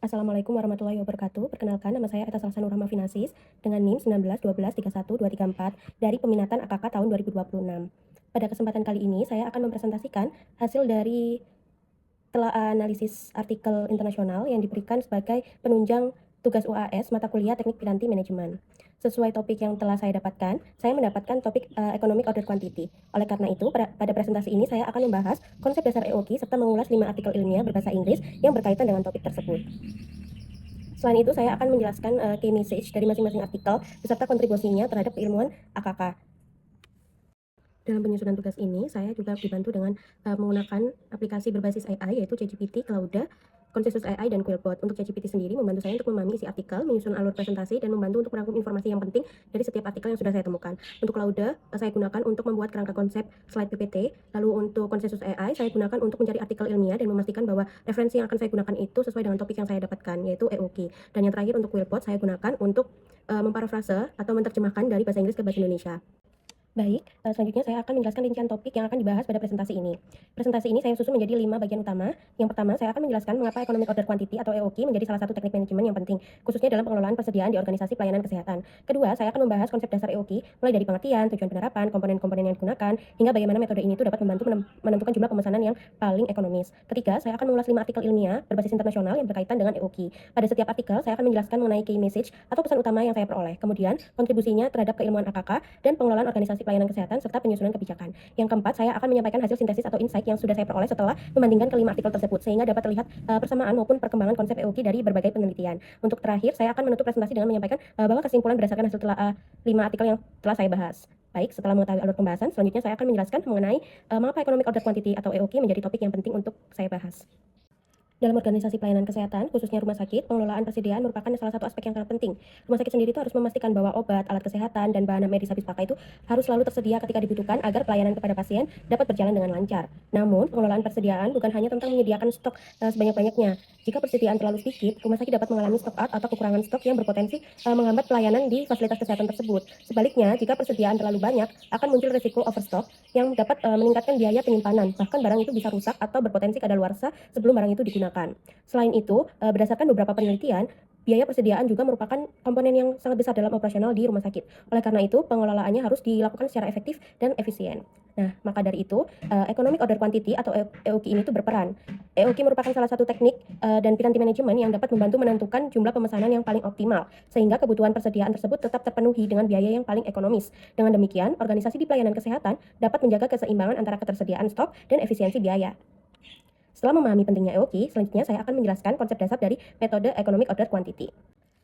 Assalamualaikum warahmatullahi wabarakatuh. Perkenalkan, nama saya Eta Salsa Nurrahma Finasis dengan NIM 19 12 31 234 dari peminatan AKK tahun 2026. Pada kesempatan kali ini, saya akan mempresentasikan hasil dari telah analisis artikel internasional yang diberikan sebagai penunjang tugas UAS mata kuliah Teknik Piranti Manajemen. Sesuai topik yang telah saya dapatkan, saya mendapatkan topik Economic Order Quantity. Oleh karena itu, pada presentasi ini saya akan membahas konsep dasar EOQ serta mengulas 5 artikel ilmiah berbahasa Inggris yang berkaitan dengan topik tersebut. Selain itu, saya akan menjelaskan key message dari masing-masing artikel beserta kontribusinya terhadap keilmuan AKK. Dalam penyusunan tugas ini, saya juga dibantu dengan menggunakan aplikasi berbasis AI yaitu ChatGPT, Claude, Consensus AI, dan Quillbot. Untuk ChatGPT sendiri membantu saya untuk memahami isi artikel, menyusun alur presentasi, dan membantu untuk merangkum informasi yang penting dari setiap artikel yang sudah saya temukan. Untuk Claude, saya gunakan untuk membuat kerangka konsep slide PPT. Lalu untuk Consensus AI, saya gunakan untuk mencari artikel ilmiah dan memastikan bahwa referensi yang akan saya gunakan itu sesuai dengan topik yang saya dapatkan, yaitu EOQ. Dan yang terakhir untuk Quillbot, saya gunakan untuk memparafrase atau menerjemahkan dari bahasa Inggris ke bahasa Indonesia. Baik, selanjutnya saya akan menjelaskan rincian topik yang akan dibahas pada presentasi ini. Presentasi ini saya susun menjadi 5 bagian utama. Yang pertama, saya akan menjelaskan mengapa Economic Order Quantity atau EOQ menjadi salah satu teknik manajemen yang penting, khususnya dalam pengelolaan persediaan di organisasi pelayanan kesehatan. Kedua, saya akan membahas konsep dasar EOQ, mulai dari pengertian, tujuan penerapan, komponen-komponen yang digunakan, hingga bagaimana metode ini dapat membantu menentukan jumlah pemesanan yang paling ekonomis. Ketiga, saya akan mengulas 5 artikel ilmiah berbasis internasional yang berkaitan dengan EOQ. Pada setiap artikel, saya akan menjelaskan mengenai key message atau pesan utama yang saya peroleh, kemudian kontribusinya terhadap keilmuan AKK dan pengelolaan organisasi pelayanan kesehatan serta penyusunan kebijakan. Yang keempat, saya akan menyampaikan hasil sintesis atau insight yang sudah saya peroleh setelah membandingkan kelima artikel tersebut, sehingga dapat terlihat persamaan maupun perkembangan konsep EOQ dari berbagai penelitian. Untuk terakhir, saya akan menutup presentasi dengan menyampaikan bahwa kesimpulan berdasarkan hasil telah 5 artikel yang telah saya bahas. Baik, setelah mengetahui alur pembahasan, selanjutnya saya akan menjelaskan mengenai mengapa Economic Order Quantity atau EOQ menjadi topik yang penting untuk saya bahas. Dalam organisasi pelayanan kesehatan, khususnya rumah sakit, pengelolaan persediaan merupakan salah satu aspek yang sangat penting. Rumah sakit sendiri itu harus memastikan bahwa obat, alat kesehatan, dan bahan medis habis pakai itu harus selalu tersedia ketika dibutuhkan agar pelayanan kepada pasien dapat berjalan dengan lancar. Namun, pengelolaan persediaan bukan hanya tentang menyediakan stok sebanyak-banyaknya. Jika persediaan terlalu sedikit, rumah sakit dapat mengalami stok out atau kekurangan stok yang berpotensi menghambat pelayanan di fasilitas kesehatan tersebut. Sebaliknya, jika persediaan terlalu banyak, akan muncul risiko overstock yang dapat meningkatkan biaya penyimpanan. Bahkan barang itu bisa rusak atau berpotensi kadaluarsa sebelum barang itu digunakan. Selain itu, berdasarkan beberapa penelitian, biaya persediaan juga merupakan komponen yang sangat besar dalam operasional di rumah sakit. Oleh karena itu, pengelolaannya harus dilakukan secara efektif dan efisien. Nah, maka dari itu, Economic Order Quantity atau EOQ ini tuh berperan. EOQ merupakan salah satu teknik dan piranti manajemen yang dapat membantu menentukan jumlah pemesanan yang paling optimal, sehingga kebutuhan persediaan tersebut tetap terpenuhi dengan biaya yang paling ekonomis. Dengan demikian, organisasi di pelayanan kesehatan dapat menjaga keseimbangan antara ketersediaan stok dan efisiensi biaya. Setelah memahami pentingnya EOQ, selanjutnya saya akan menjelaskan konsep dasar dari metode Economic Order Quantity.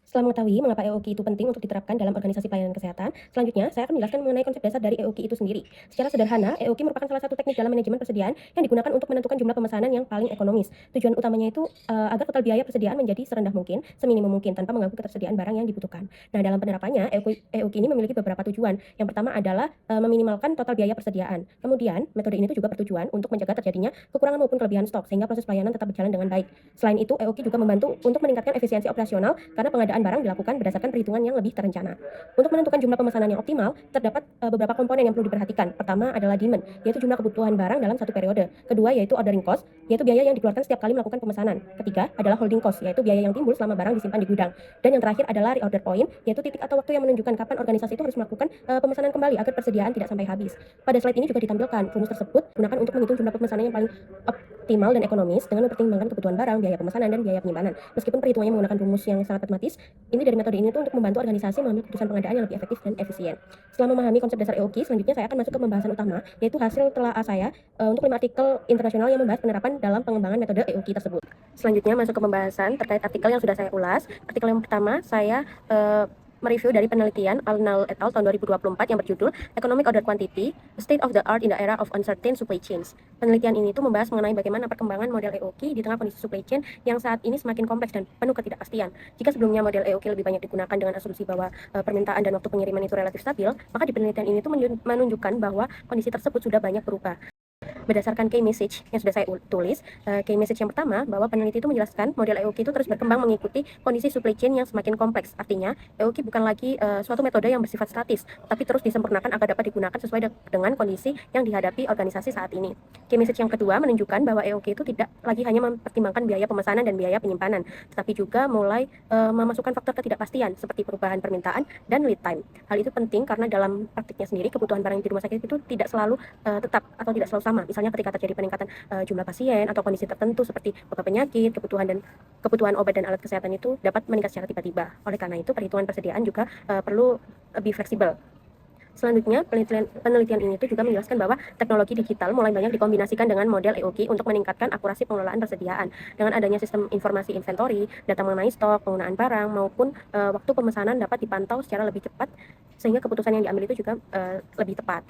Setelah mengetahui mengapa EOQ itu penting untuk diterapkan dalam organisasi pelayanan kesehatan, selanjutnya saya akan menjelaskan mengenai konsep dasar dari EOQ itu sendiri. Secara sederhana, EOQ merupakan salah satu teknik dalam manajemen persediaan yang digunakan untuk menentukan jumlah pemesanan yang paling ekonomis. Tujuan utamanya itu agar total biaya persediaan menjadi serendah mungkin, seminimum mungkin tanpa mengganggu ketersediaan barang yang dibutuhkan. Nah, dalam penerapannya, EOQ ini memiliki beberapa tujuan. Yang pertama adalah meminimalkan total biaya persediaan. Kemudian, metode ini juga bertujuan untuk mencegah terjadinya kekurangan maupun kelebihan stok sehingga proses pelayanan tetap berjalan dengan baik. Selain itu, EOQ juga membantu untuk meningkatkan efisiensi operasional karena pengadaan barang dilakukan berdasarkan perhitungan yang lebih terencana. Untuk menentukan jumlah pemesanan yang optimal, terdapat beberapa komponen yang perlu diperhatikan. Pertama adalah demand, yaitu jumlah kebutuhan barang dalam satu periode. Kedua yaitu ordering cost, yaitu biaya yang dikeluarkan setiap kali melakukan pemesanan. Ketiga adalah holding cost, yaitu biaya yang timbul selama barang disimpan di gudang. Dan yang terakhir adalah reorder point, yaitu titik atau waktu yang menunjukkan kapan organisasi itu harus melakukan pemesanan kembali agar persediaan tidak sampai habis. Pada slide ini juga ditampilkan rumus tersebut gunakan untuk menghitung jumlah pemesanan yang paling optimal dan ekonomis dengan mempertimbangkan kebutuhan barang, biaya pemesanan, dan biaya penyimpanan. Meskipun perhitungannya menggunakan rumus yang sangat matematis, ini dari metode ini tuh untuk membantu organisasi mengambil keputusan pengadaan yang lebih efektif dan efisien. Setelah memahami konsep dasar EOQ, selanjutnya saya akan masuk ke pembahasan utama, yaitu hasil telah saya untuk 5 artikel internasional yang membahas penerapan dalam pengembangan metode EOQ tersebut. Selanjutnya masuk ke pembahasan terkait artikel yang sudah saya ulas. Artikel yang pertama saya mereview dari penelitian Al-Nal et al. Tahun 2024 yang berjudul Economic Order Quantity, State of the Art in the Era of Uncertain Supply Chains. Penelitian ini tuh membahas mengenai bagaimana perkembangan model EOQ di tengah kondisi supply chain yang saat ini semakin kompleks dan penuh ketidakpastian. Jika sebelumnya model EOQ lebih banyak digunakan dengan asumsi bahwa permintaan dan waktu pengiriman itu relatif stabil, maka di penelitian ini tuh menunjukkan bahwa kondisi tersebut sudah banyak berubah. Berdasarkan key message yang sudah saya tulis, key message yang pertama bahwa peneliti itu menjelaskan model EOQ itu terus berkembang mengikuti kondisi supply chain yang semakin kompleks. Artinya, EOQ bukan lagi suatu metode yang bersifat statis, tapi terus disempurnakan agar dapat digunakan sesuai dengan kondisi yang dihadapi organisasi saat ini. Key message yang kedua menunjukkan bahwa EOQ itu tidak lagi hanya mempertimbangkan biaya pemesanan dan biaya penyimpanan, tetapi juga mulai memasukkan faktor ketidakpastian seperti perubahan permintaan dan lead time. Hal itu penting karena dalam praktiknya sendiri kebutuhan barang di rumah sakit itu tidak selalu tetap atau tidak selalu sama. Misalnya ketika terjadi peningkatan jumlah pasien atau kondisi tertentu seperti wabah penyakit, kebutuhan obat dan alat kesehatan itu dapat meningkat secara tiba-tiba. Oleh karena itu, perhitungan persediaan juga perlu lebih fleksibel. Selanjutnya, penelitian ini itu juga menjelaskan bahwa teknologi digital mulai banyak dikombinasikan dengan model EOQ untuk meningkatkan akurasi pengelolaan persediaan. Dengan adanya sistem informasi inventory, data mengenai stok, penggunaan barang, maupun waktu pemesanan dapat dipantau secara lebih cepat, sehingga keputusan yang diambil itu juga lebih tepat.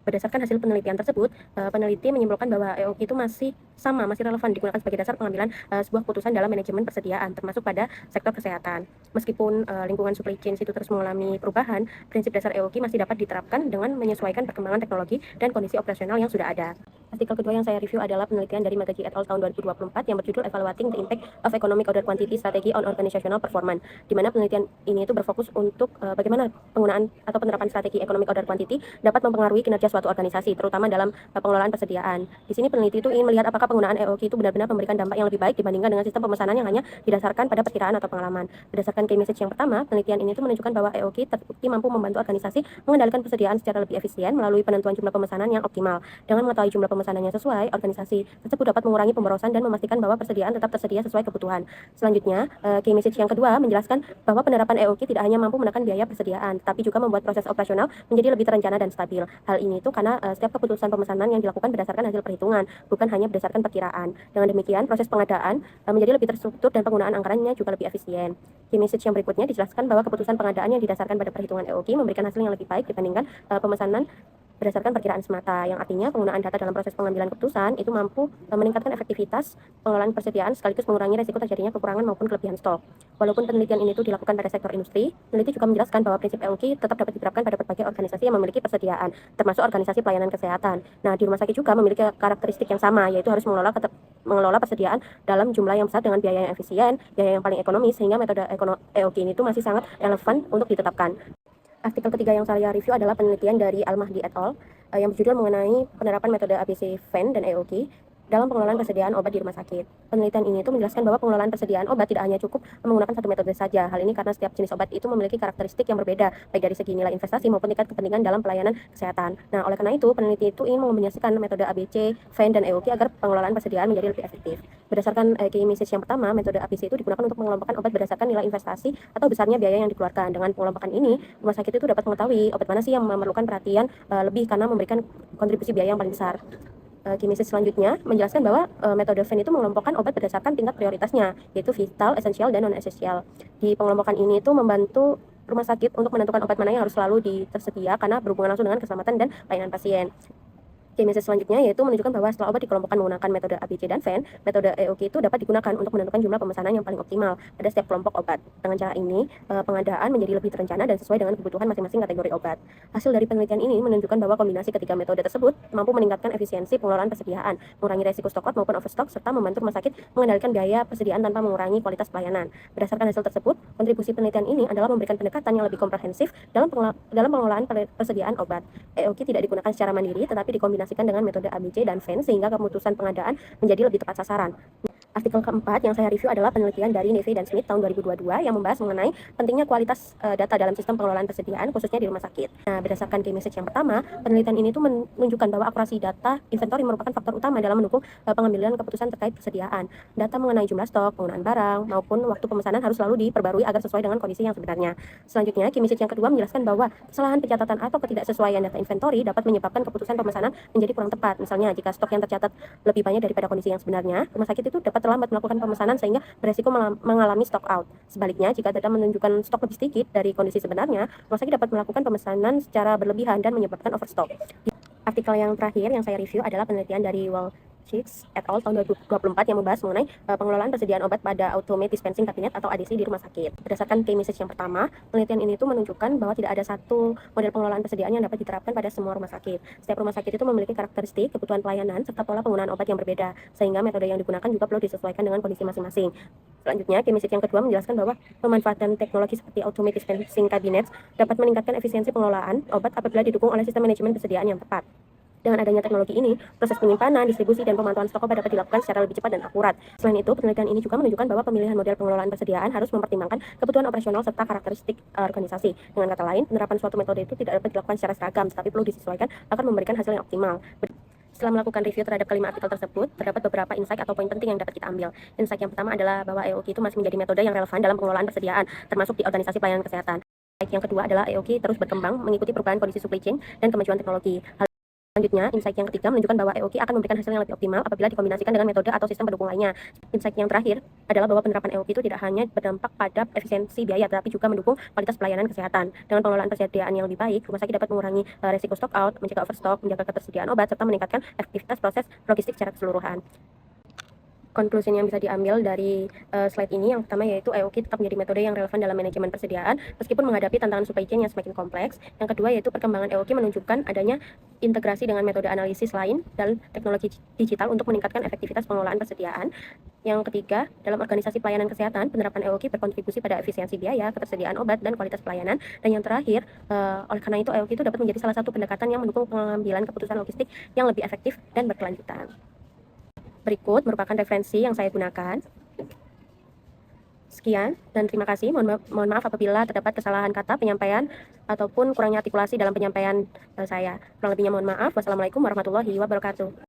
Berdasarkan hasil penelitian tersebut, peneliti menyimpulkan bahwa EOQ itu masih relevan digunakan sebagai dasar pengambilan sebuah keputusan dalam manajemen persediaan, termasuk pada sektor kesehatan. Meskipun lingkungan supply chain itu terus mengalami perubahan, prinsip dasar EOQ masih dapat diterapkan dengan menyesuaikan perkembangan teknologi dan kondisi operasional yang sudah ada. Artikel kedua yang saya review adalah penelitian dari Magaji et al. Tahun 2024 yang berjudul Evaluating the Impact of Economic Order Quantity Strategy on Organizational Performance, di mana penelitian ini itu berfokus untuk bagaimana penggunaan atau penerapan strategi economic order quantity dapat mempengaruhi kinerja suatu organisasi, terutama dalam pengelolaan persediaan. Di sini peneliti itu ingin melihat apakah penggunaan EOQ itu benar-benar memberikan dampak yang lebih baik dibandingkan dengan sistem pemesanan yang hanya didasarkan pada perkiraan atau pengalaman. Berdasarkan key message yang pertama, penelitian ini itu menunjukkan bahwa EOQ terbukti mampu membantu organisasi mengendalikan persediaan secara lebih efisien melalui penentuan jumlah pemesanan yang optimal. Dengan mengetahui jumlah pemesanan yang sesuai, organisasi tersebut dapat mengurangi pemborosan dan memastikan bahwa persediaan tetap tersedia sesuai kebutuhan. Selanjutnya, key message yang kedua menjelaskan bahwa penerapan EOQ tidak hanya mampu menekan biaya persediaan, tapi juga membuat proses operasional menjadi lebih terencana dan stabil. Hal ini itu karena setiap keputusan pemesanan yang dilakukan berdasarkan hasil perhitungan, bukan hanya berdasarkan perkiraan. Dengan demikian, proses pengadaan menjadi lebih terstruktur dan penggunaan anggarannya juga lebih efisien. Key message yang berikutnya dijelaskan bahwa keputusan pengadaan yang didasarkan pada perhitungan EOQ memberikan hasil yang lebih baik dibandingkan pemesanan berdasarkan perkiraan semata, yang artinya penggunaan data dalam proses pengambilan keputusan itu mampu meningkatkan efektivitas pengelolaan persediaan sekaligus mengurangi resiko terjadinya kekurangan maupun kelebihan stok. Walaupun penelitian ini itu dilakukan pada sektor industri, peneliti juga menjelaskan bahwa prinsip EOQ tetap dapat diterapkan pada berbagai organisasi yang memiliki persediaan, termasuk organisasi pelayanan kesehatan. Nah, di rumah sakit juga memiliki karakteristik yang sama, yaitu harus mengelola persediaan dalam jumlah yang besar dengan biaya yang efisien, biaya yang paling ekonomis, sehingga metode EOQ ini itu masih sangat relevan untuk ditetapkan. Artikel ketiga yang saya review adalah penelitian dari Al-Mahdi et al. Yang berjudul mengenai penerapan metode ABC FEN dan EOQ dalam pengelolaan persediaan obat di rumah sakit. Penelitian ini itu menjelaskan bahwa pengelolaan persediaan obat tidak hanya cukup menggunakan satu metode saja. Hal ini karena setiap jenis obat itu memiliki karakteristik yang berbeda, baik dari segi nilai investasi maupun tingkat kepentingan dalam pelayanan kesehatan. Nah, oleh karena itu, peneliti itu ingin mengombinasikan metode ABC, FEN, dan EOQ agar pengelolaan persediaan menjadi lebih efektif. Berdasarkan key message yang pertama, metode ABC itu digunakan untuk mengelompokkan obat berdasarkan nilai investasi atau besarnya biaya yang dikeluarkan. Dengan pengelompokan ini, rumah sakit itu dapat mengetahui obat mana sih yang memerlukan perhatian lebih karena memberikan kontribusi biaya yang paling besar. Key message selanjutnya menjelaskan bahwa metode FEN itu mengelompokkan obat berdasarkan tingkat prioritasnya, yaitu vital, esensial, dan non-esensial. Di pengelompokan ini itu membantu rumah sakit untuk menentukan obat mana yang harus selalu tersedia karena berhubungan langsung dengan keselamatan dan pelayanan pasien. Key message selanjutnya yaitu menunjukkan bahwa setelah obat dikelompokkan menggunakan metode ABC dan FEN, metode EOQ itu dapat digunakan untuk menentukan jumlah pemesanan yang paling optimal pada setiap kelompok obat. Dengan cara ini, pengadaan menjadi lebih terencana dan sesuai dengan kebutuhan masing-masing kategori obat. Hasil dari penelitian ini menunjukkan bahwa kombinasi ketiga metode tersebut mampu meningkatkan efisiensi pengelolaan persediaan, mengurangi resiko stock out maupun overstock, serta membantu rumah sakit mengendalikan biaya persediaan tanpa mengurangi kualitas pelayanan. Berdasarkan hasil tersebut, kontribusi penelitian ini adalah memberikan pendekatan yang lebih komprehensif dalam pengelolaan persediaan obat. EOQ tidak digunakan secara mandiri, tetapi dikombinasikan dengan metode ABC dan FEN sehingga keputusan pengadaan menjadi lebih tepat sasaran. Artikel keempat yang saya review adalah penelitian dari Neve dan Smith tahun 2022 yang membahas mengenai pentingnya kualitas data dalam sistem pengelolaan persediaan khususnya di rumah sakit. Nah, berdasarkan key message yang pertama, penelitian ini tuh menunjukkan bahwa akurasi data inventory merupakan faktor utama dalam mendukung pengambilan keputusan terkait persediaan. Data mengenai jumlah stok, penggunaan barang, maupun waktu pemesanan harus selalu diperbarui agar sesuai dengan kondisi yang sebenarnya. Selanjutnya, key message yang kedua menjelaskan bahwa kesalahan pencatatan atau ketidaksesuaian data inventory dapat menyebabkan keputusan pemesanan menjadi kurang tepat. Misalnya, jika stok yang tercatat lebih banyak daripada kondisi yang sebenarnya, rumah sakit itu dapat terlambat melakukan pemesanan sehingga beresiko mengalami stock out. Sebaliknya, jika data menunjukkan stok lebih sedikit dari kondisi sebenarnya, rumah sakit dapat melakukan pemesanan secara berlebihan dan menyebabkan overstock. Artikel yang terakhir yang saya review adalah penelitian dari Chicks et al. Tahun 2024 yang membahas mengenai pengelolaan persediaan obat pada Automated Dispensing Cabinet atau ADC di rumah sakit. Berdasarkan key message yang pertama, penelitian ini tuh menunjukkan bahwa tidak ada satu model pengelolaan persediaan yang dapat diterapkan pada semua rumah sakit. Setiap rumah sakit itu memiliki karakteristik, kebutuhan pelayanan, serta pola penggunaan obat yang berbeda, sehingga metode yang digunakan juga perlu disesuaikan dengan kondisi masing-masing. Selanjutnya, key message yang kedua menjelaskan bahwa pemanfaatan teknologi seperti Automated Dispensing Cabinets dapat meningkatkan efisiensi pengelolaan obat apabila didukung oleh sistem manajemen persediaan yang tepat. Dengan adanya teknologi ini, proses penyimpanan, distribusi, dan pemantauan stok obat dapat dilakukan secara lebih cepat dan akurat. Selain itu, penelitian ini juga menunjukkan bahwa pemilihan model pengelolaan persediaan harus mempertimbangkan kebutuhan operasional serta karakteristik organisasi. Dengan kata lain, penerapan suatu metode itu tidak dapat dilakukan secara seragam, tetapi perlu disesuaikan agar memberikan hasil yang optimal. Setelah melakukan review terhadap kelima artikel tersebut, terdapat beberapa insight atau poin penting yang dapat kita ambil. Insight yang pertama adalah bahwa EOQ itu masih menjadi metode yang relevan dalam pengelolaan persediaan, termasuk di organisasi pelayanan kesehatan. Yang kedua adalah EOQ terus berkembang mengikuti perubahan kondisi supply chain dan kemajuan teknologi. Selanjutnya, insight yang ketiga menunjukkan bahwa EOQ akan memberikan hasil yang lebih optimal apabila dikombinasikan dengan metode atau sistem pendukung lainnya. Insight yang terakhir adalah bahwa penerapan EOQ itu tidak hanya berdampak pada efisiensi biaya, tetapi juga mendukung kualitas pelayanan kesehatan. Dengan pengelolaan persediaan yang lebih baik, rumah sakit dapat mengurangi resiko stock out, mencegah overstock, menjaga ketersediaan obat, serta meningkatkan efektivitas proses logistik secara keseluruhan. Konklusi yang bisa diambil dari slide ini yang pertama yaitu EOQ tetap menjadi metode yang relevan dalam manajemen persediaan meskipun menghadapi tantangan supply chain yang semakin kompleks. Yang kedua yaitu perkembangan EOQ menunjukkan adanya integrasi dengan metode analisis lain dan teknologi digital untuk meningkatkan efektivitas pengelolaan persediaan. Yang ketiga, dalam organisasi pelayanan kesehatan, penerapan EOQ berkontribusi pada efisiensi biaya, ketersediaan obat, dan kualitas pelayanan. Dan yang terakhir, oleh karena itu EOQ itu dapat menjadi salah satu pendekatan yang mendukung pengambilan keputusan logistik yang lebih efektif dan berkelanjutan. Berikut merupakan referensi yang saya gunakan. Sekian dan terima kasih. Mohon maaf apabila terdapat kesalahan kata penyampaian ataupun kurangnya artikulasi dalam penyampaian saya. Kurang lebihnya mohon maaf. Wassalamualaikum warahmatullahi wabarakatuh.